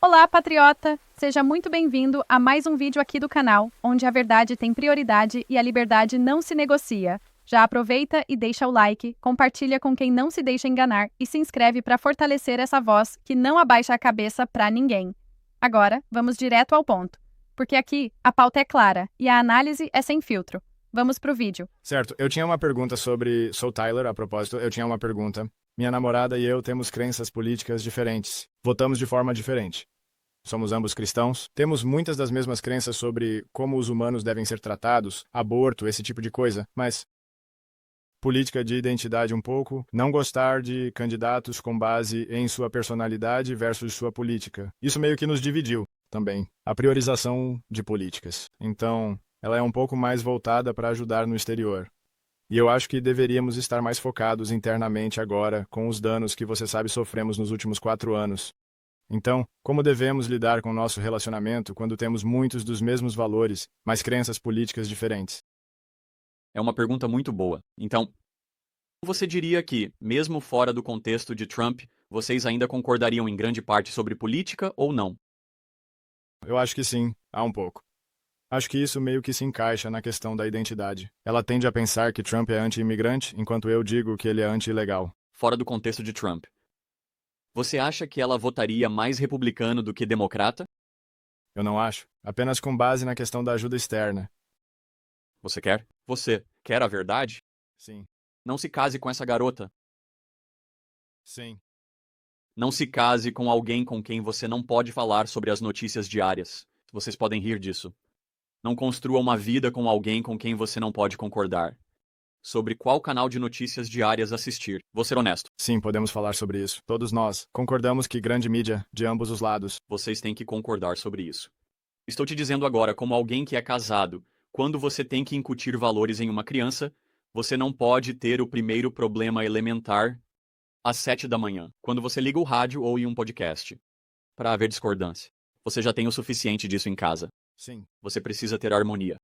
Olá, patriota! Seja muito bem-vindo a mais um vídeo aqui do canal, onde a verdade tem prioridade e a liberdade não se negocia. Já aproveita e deixa o like, compartilha com quem não se deixa enganar e se inscreve para fortalecer essa voz que não abaixa a cabeça para ninguém. Agora, vamos direto ao ponto, porque aqui a pauta é clara e a análise é sem filtro. Vamos pro vídeo. Certo, eu tinha uma pergunta sobre... Sou Tyler, a propósito, eu tinha uma pergunta. Minha namorada e eu temos crenças políticas diferentes. Votamos de forma diferente. Somos ambos cristãos. Temos muitas das mesmas crenças sobre como os humanos devem ser tratados, aborto, esse tipo de coisa, mas... política de identidade um pouco, não gostar de candidatos com base em sua personalidade versus sua política. Isso meio que nos dividiu também. A priorização de políticas. Então, ela é um pouco mais voltada para ajudar no exterior. E eu acho que deveríamos estar mais focados internamente agora com os danos que você sabe sofremos nos últimos 4 anos. Então, como devemos lidar com o nosso relacionamento quando temos muitos dos mesmos valores, mas crenças políticas diferentes? É uma pergunta muito boa. Então, você diria que, mesmo fora do contexto de Trump, vocês ainda concordariam em grande parte sobre política ou não? Eu acho que sim, há um pouco. Acho que isso meio que se encaixa na questão da identidade. Ela tende a pensar que Trump é anti-imigrante, enquanto eu digo que ele é anti-ilegal. Fora do contexto de Trump. Você acha que ela votaria mais republicano do que democrata? Eu não acho. Apenas com base na questão da ajuda externa. Você quer? Você quer a verdade? Sim. Não se case com essa garota. Sim. Não se case com alguém com quem você não pode falar sobre as notícias diárias. Vocês podem rir disso. Não construa uma vida com alguém com quem você não pode concordar. Sobre qual canal de notícias diárias assistir. Vou ser honesto. Sim, podemos falar sobre isso. Todos nós concordamos que grande mídia, de ambos os lados. Vocês têm que concordar sobre isso. Estou te dizendo agora, como alguém que é casado, quando você tem que incutir valores em uma criança, você não pode ter o primeiro problema elementar às 7 da manhã, quando você liga o rádio ou em um podcast. Para haver discordância. Você já tem o suficiente disso em casa. Sim. Você precisa ter harmonia.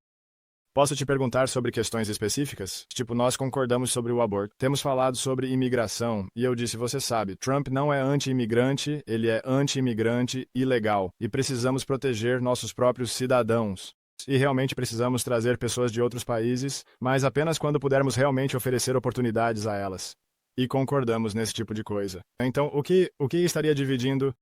Posso te perguntar sobre questões específicas? Tipo, nós concordamos sobre o aborto. Temos falado sobre imigração, e eu disse, você sabe, Trump não é anti-imigrante, ele é anti-imigrante ilegal. E precisamos proteger nossos próprios cidadãos. E realmente precisamos trazer pessoas de outros países, mas apenas quando pudermos realmente oferecer oportunidades a elas. E concordamos nesse tipo de coisa. Então, o que estaria dividindo?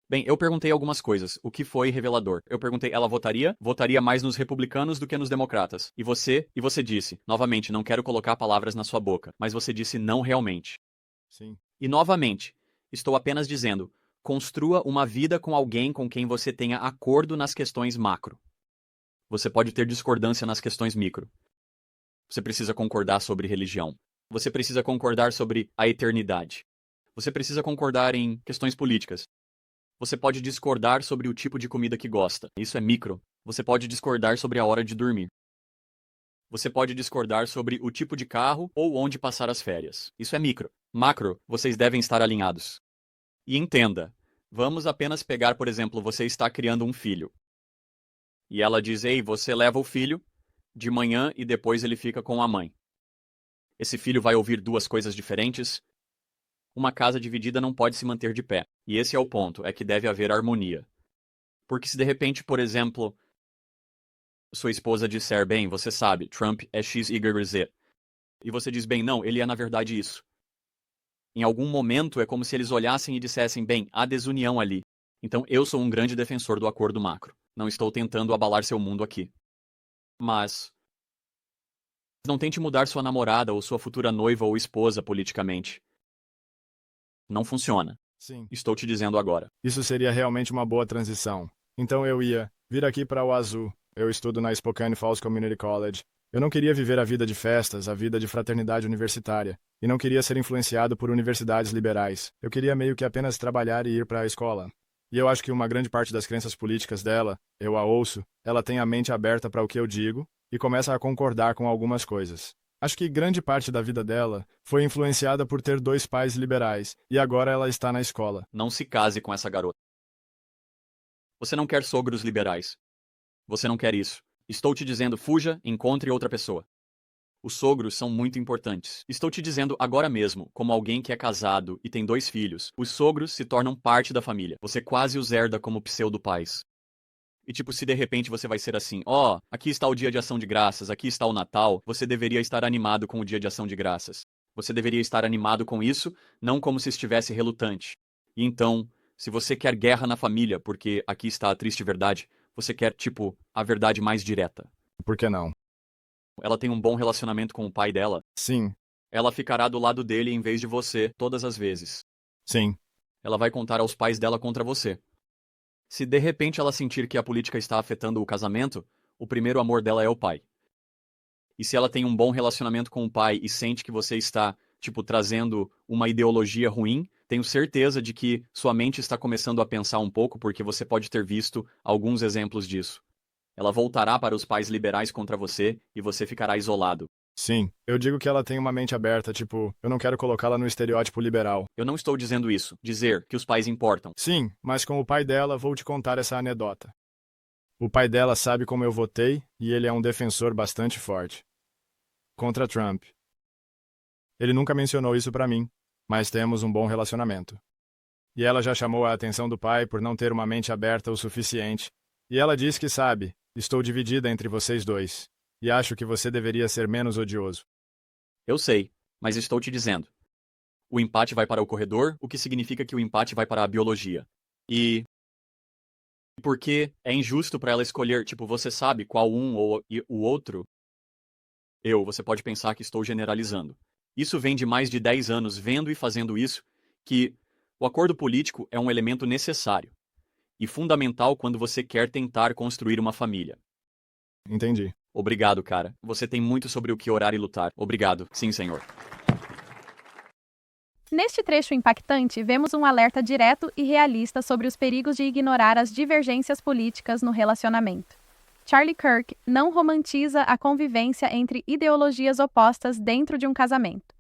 Bem, eu perguntei algumas coisas, o que foi revelador. Eu perguntei, ela votaria? Votaria mais nos republicanos do que nos democratas. E você disse, novamente, não quero colocar palavras na sua boca, mas você disse não realmente. Sim. E novamente, estou apenas dizendo, construa uma vida com alguém com quem você tenha acordo nas questões macro. Você pode ter discordância nas questões micro. Você precisa concordar sobre religião. Você precisa concordar sobre a eternidade. Você precisa concordar em questões políticas. Você pode discordar sobre o tipo de comida que gosta. Isso é micro. Você pode discordar sobre a hora de dormir. Você pode discordar sobre o tipo de carro ou onde passar as férias. Isso é micro. Macro, vocês devem estar alinhados. E entenda, vamos apenas pegar, por exemplo, você está criando um filho. E ela diz, ei, você leva o filho de manhã e depois ele fica com a mãe. Esse filho vai ouvir duas coisas diferentes. Uma casa dividida não pode se manter de pé. E esse é o ponto, é que deve haver harmonia. Porque se de repente, por exemplo, sua esposa disser, bem, você sabe, Trump é X, Y, Z. E você diz, bem, não, ele é na verdade isso. Em algum momento é como se eles olhassem e dissessem, bem, há desunião ali. Então eu sou um grande defensor do acordo macro. Não estou tentando abalar seu mundo aqui. Mas não tente mudar sua namorada ou sua futura noiva ou esposa politicamente. Não funciona. Sim. Estou te dizendo agora. Isso seria realmente uma boa transição. Então eu ia vir aqui para o azul. Eu estudo na Spokane Falls Community College. Eu não queria viver a vida de festas, a vida de fraternidade universitária. E não queria ser influenciado por universidades liberais. Eu queria meio que apenas trabalhar e ir para a escola. E eu acho que uma grande parte das crenças políticas dela, eu a ouço, ela tem a mente aberta para o que eu digo e começa a concordar com algumas coisas. Acho que grande parte da vida dela foi influenciada por ter 2 pais liberais, e agora ela está na escola. Não se case com essa garota. Você não quer sogros liberais. Você não quer isso. Estou te dizendo, fuja, encontre outra pessoa. Os sogros são muito importantes. Estou te dizendo agora mesmo, como alguém que é casado e tem 2 filhos, os sogros se tornam parte da família. Você quase os herda como pseudo-pais. E tipo, se de repente você vai ser assim, ó, aqui está o dia de ação de graças, aqui está o Natal, você deveria estar animado com o dia de ação de graças. Você deveria estar animado com isso, não como se estivesse relutante. E então, se você quer guerra na família, porque aqui está a triste verdade, você quer, tipo, a verdade mais direta. Por que não? Ela tem um bom relacionamento com o pai dela. Sim, Ela ficará do lado dele em vez de você, todas as vezes. sim. Ela vai contar aos pais dela contra você. Se de repente ela sentir que a política está afetando o casamento, o primeiro amor dela é o pai. E se ela tem um bom relacionamento com o pai e sente que você está, tipo, trazendo uma ideologia ruim, tenho certeza de que sua mente está começando a pensar um pouco porque você pode ter visto alguns exemplos disso. Ela voltará para os pais liberais contra você e você ficará isolado. Sim, eu digo que ela tem uma mente aberta, tipo, eu não quero colocá-la no estereótipo liberal. Eu não estou dizendo isso, dizer que os pais importam. Sim, mas com o pai dela vou te contar essa anedota. O pai dela sabe como eu votei e ele é um defensor bastante forte. Contra Trump. Ele nunca mencionou isso pra mim, mas temos um bom relacionamento. E ela já chamou a atenção do pai por não ter uma mente aberta o suficiente. E ela diz que sabe, estou dividida entre vocês dois. E acho que você deveria ser menos odioso. Eu sei, mas estou te dizendo. O empate vai para o corredor, o que significa que o empate vai para a biologia. E porque é injusto para ela escolher, tipo, você sabe qual um ou o outro? Você pode pensar que estou generalizando. Isso vem de mais de 10 anos vendo e fazendo isso, que o acordo político é um elemento necessário e fundamental quando você quer tentar construir uma família. Entendi. Obrigado, cara. Você tem muito sobre o que orar e lutar. Obrigado. Sim, senhor. Neste trecho impactante, vemos um alerta direto e realista sobre os perigos de ignorar as divergências políticas no relacionamento. Charlie Kirk não romantiza a convivência entre ideologias opostas dentro de um casamento.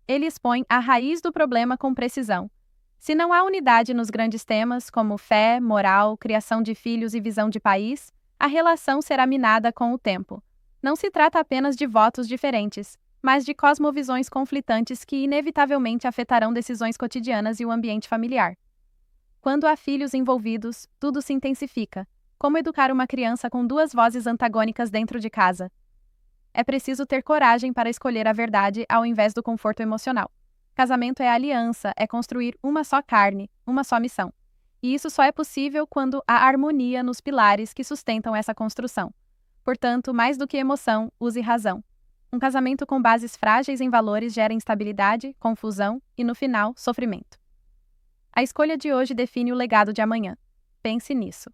Ele expõe a raiz do problema com precisão. Se não há unidade nos grandes temas, como fé, moral, criação de filhos e visão de país, a relação será minada com o tempo. Não se trata apenas de votos diferentes, mas de cosmovisões conflitantes que inevitavelmente afetarão decisões cotidianas e o ambiente familiar. Quando há filhos envolvidos, tudo se intensifica. Como educar uma criança com 2 vozes antagônicas dentro de casa? É preciso ter coragem para escolher a verdade ao invés do conforto emocional. Casamento é aliança, é construir uma só carne, uma só missão. E isso só é possível quando há harmonia nos pilares que sustentam essa construção. Portanto, mais do que emoção, use razão. Um casamento com bases frágeis em valores gera instabilidade, confusão e, no final, sofrimento. A escolha de hoje define o legado de amanhã. Pense nisso.